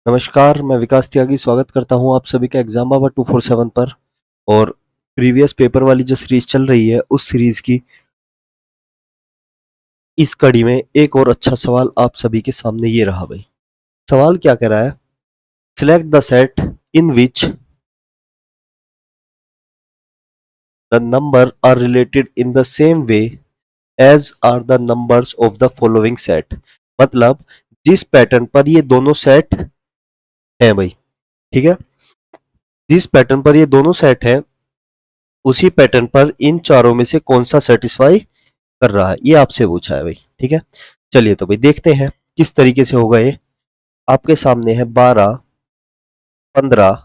नमस्कार, मैं विकास त्यागी स्वागत करता हूँ आप सभी का एग्जाम बाबा 247 पर। और प्रीवियस पेपर वाली जो सीरीज चल रही है उस सीरीज की इस कड़ी में एक और अच्छा सवाल आप सभी के सामने ये रहा भाई। सवाल क्या कह रहा है? Select the set in which the number are related in the same way as are the numbers of the following set. मतलब जिस पैटर्न पर ये दोनों सेट हैं भाई, ठीक है, जिस पैटर्न पर ये दोनों सेट हैं उसी पैटर्न पर इन चारों में से कौन सा सेटिस्फाई कर रहा है, ये आपसे पूछा है भाई। ठीक है, चलिए तो भाई देखते हैं किस तरीके से होगा ये। आपके सामने है 12, 15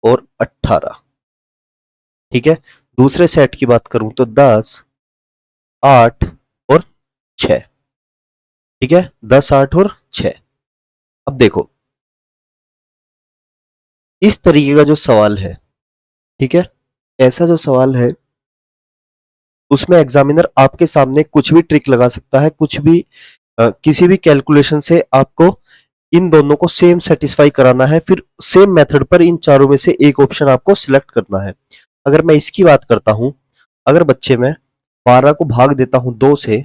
और 18। ठीक है, दूसरे सेट की बात करूं तो 10, 8 और 6। ठीक है, 10, 8 और 6। अब देखो इस तरीके का जो सवाल है, ठीक है, ऐसा जो सवाल है उसमें एग्जामिनर आपके सामने कुछ भी ट्रिक लगा सकता है, कुछ भी किसी भी कैलकुलेशन से आपको इन दोनों को सेम सेटिस्फाई कराना है, फिर सेम मेथड पर इन चारों में से एक ऑप्शन आपको सिलेक्ट करना है। अगर मैं इसकी बात करता हूं, अगर बच्चे मैं 12 को भाग देता हूं 2 से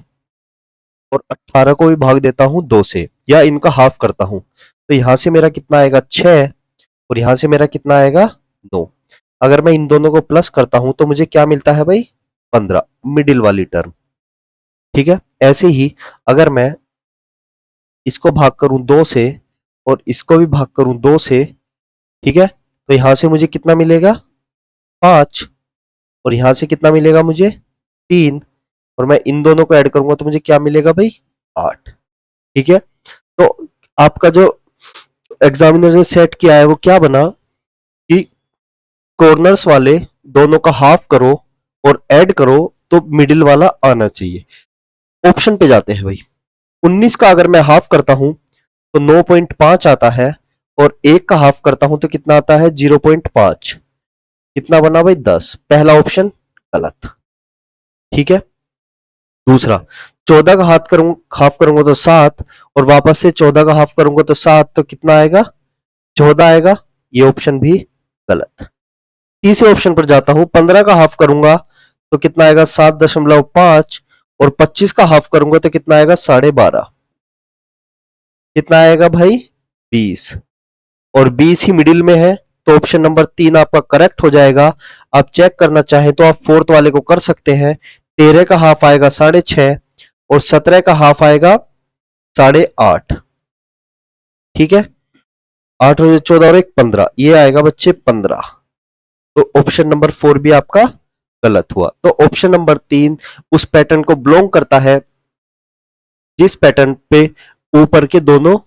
और 18 को भी भाग देता हूं 2 से, या इनका हाफ करता हूं, तो यहां से मेरा कितना आएगा 6 और यहां से मेरा कितना आएगा 9। अगर मैं इन दोनों को प्लस करता हूं तो मुझे क्या मिलता है भाई 15, मिडिल वाली टर्म। ठीक है, ऐसे ही अगर मैं इसको भाग करूं 2 से और इसको भी भाग करूं 2 से, ठीक है, तो यहां से मुझे कितना मिलेगा 5 और यहां से कितना मिलेगा मुझे 3 और मैं इन दोनों को ऐड करूंगा तो मुझे क्या मिलेगा भाई 8। ठीक है, तो आपका जो एग्जामिनर ने सेट किया है वो क्या बना कि कॉर्नर्स वाले दोनों का हाफ करो और ऐड करो तो मिडिल वाला आना चाहिए। ऑप्शन पे जाते हैं भाई। 19 का अगर मैं हाफ करता हूं तो 9.5 आता है और एक का हाफ करता हूं तो कितना आता है 0.5। कितना बना भाई 10। पहला ऑप्शन गलत। ठीक है, दूसरा 14 का हाफ करूंगा तो 7 और वापस से 14 का हाफ करूंगा तो 7, तो कितना आएगा 14 आएगा। ये ऑप्शन भी गलत। तीसरे ऑप्शन पर जाता हूं, 15 का हाफ करूंगा तो कितना आएगा 7.5 और 25 का हाफ करूंगा तो कितना आएगा 12.5। कितना आएगा भाई 20 और 20 ही मिडिल में है, तो ऑप्शन नंबर 3 आपका करेक्ट हो जाएगा। आप चेक करना चाहें तो आप फोर्थ वाले को कर सकते हैं। 13 का हाफ आएगा 6.5 और 17 का हाफ आएगा 8.5। ठीक है, 8 और 14 और 1 15, ये आएगा बच्चे 15। तो ऑप्शन नंबर 4 भी आपका गलत हुआ। तो ऑप्शन नंबर 3 उस पैटर्न को बिलोंग करता है जिस पैटर्न पे ऊपर के दोनों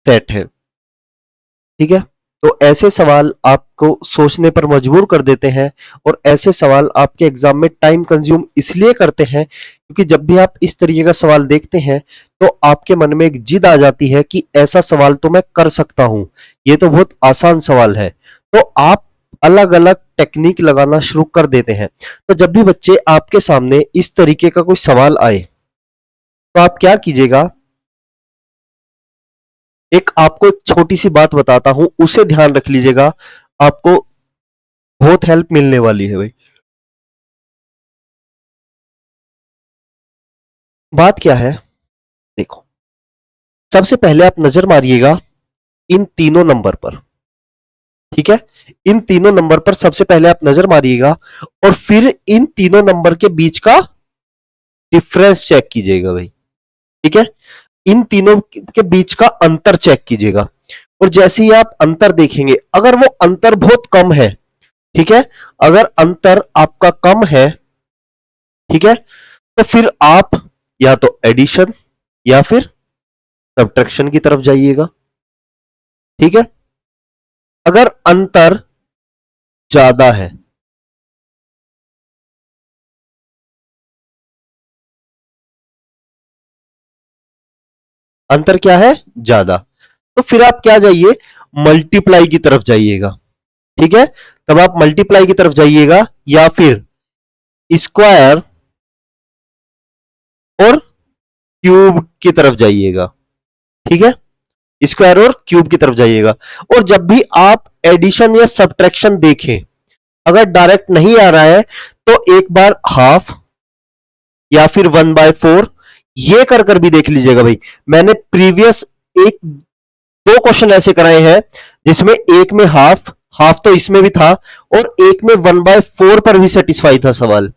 सेट है। ठीक है, तो ऐसे सवाल आपको सोचने पर मजबूर कर देते हैं और ऐसे सवाल आपके एग्जाम में टाइम कंज्यूम इसलिए करते हैं क्योंकि जब भी आप इस तरीके का सवाल देखते हैं तो आपके मन में एक जिद आ जाती है कि ऐसा सवाल तो मैं कर सकता हूं, ये तो बहुत आसान सवाल है। तो आप अलग अलग टेक्निक लगाना शुरू कर देते हैं। तो जब भी बच्चे आपके सामने इस तरीके का कोई सवाल आए तो आप क्या कीजिएगा, आपको एक छोटी सी बात बताता हूं, उसे ध्यान रख लीजिएगा, आपको बहुत हेल्प मिलने वाली है भाई। बात क्या है देखो, सबसे पहले आप नजर मारिएगा इन तीनों नंबर पर। ठीक है, इन तीनों नंबर पर सबसे पहले आप नजर मारिएगा और फिर इन तीनों नंबर के बीच का डिफरेंस चेक कीजिएगा भाई। ठीक है, इन तीनों के बीच का अंतर चेक कीजिएगा और जैसे ही आप अंतर देखेंगे अगर वो अंतर बहुत कम है, ठीक है, अगर अंतर आपका कम है, ठीक है, तो फिर आप या तो एडिशन या फिर सब्ट्रैक्शन की तरफ जाइएगा। ठीक है, अगर अंतर ज्यादा है, अंतर क्या है ज्यादा, तो फिर आप क्या जाइए मल्टीप्लाई की तरफ जाइएगा। ठीक है, तब आप मल्टीप्लाई की तरफ जाइएगा या फिर स्क्वायर और क्यूब की तरफ जाइएगा। ठीक है, स्क्वायर और क्यूब की तरफ जाइएगा। और जब भी आप एडिशन या सब्ट्रैक्शन देखें, अगर डायरेक्ट नहीं आ रहा है तो एक बार हाफ या फिर 1/4 ये कर भी देख लीजिएगा भाई। मैंने प्रीवियस एक दो क्वेश्चन ऐसे कराए हैं जिसमें एक में हाफ हाफ तो इसमें भी था और एक में 1/4 पर भी सेटिस्फाई था सवाल,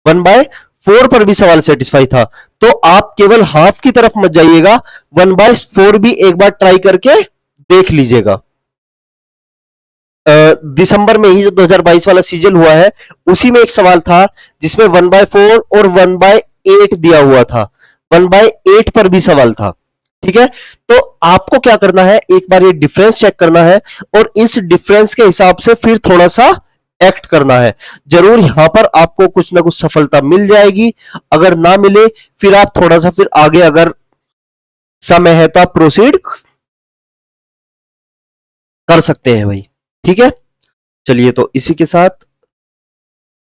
1/4 पर भी सवाल सेटिस्फाई था। तो आप केवल हाफ की तरफ मत जाइएगा, 1/4 भी एक बार ट्राई करके देख लीजिएगा। दिसंबर में ही जो 2022 वाला सीजन हुआ है उसी में एक सवाल था जिसमें 1/4 और 1/8 दिया हुआ था, 1/8 पर भी सवाल था। ठीक है, तो आपको क्या करना है, एक बार ये डिफरेंस चेक करना है और इस डिफरेंस के हिसाब से फिर थोड़ा सा एक्ट करना है। जरूर यहां पर आपको कुछ ना कुछ सफलता मिल जाएगी, अगर ना मिले फिर आप थोड़ा सा फिर आगे अगर समय है तो आप प्रोसीड कर सकते हैं भाई। ठीक है, चलिए तो इसी के साथ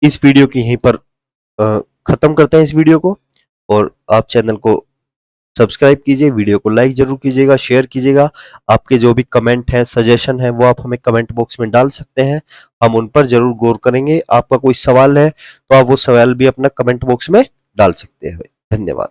इस वीडियो की यहीं पर खत्म करते हैं इस वीडियो को। और आप चैनल को सब्सक्राइब कीजिए, वीडियो को लाइक जरूर कीजिएगा, शेयर कीजिएगा। आपके जो भी कमेंट है, सजेशन है, वो आप हमें कमेंट बॉक्स में डाल सकते हैं, हम उन पर जरूर गौर करेंगे। आपका कोई सवाल है तो आप वो सवाल भी अपना कमेंट बॉक्स में डाल सकते हैं। धन्यवाद।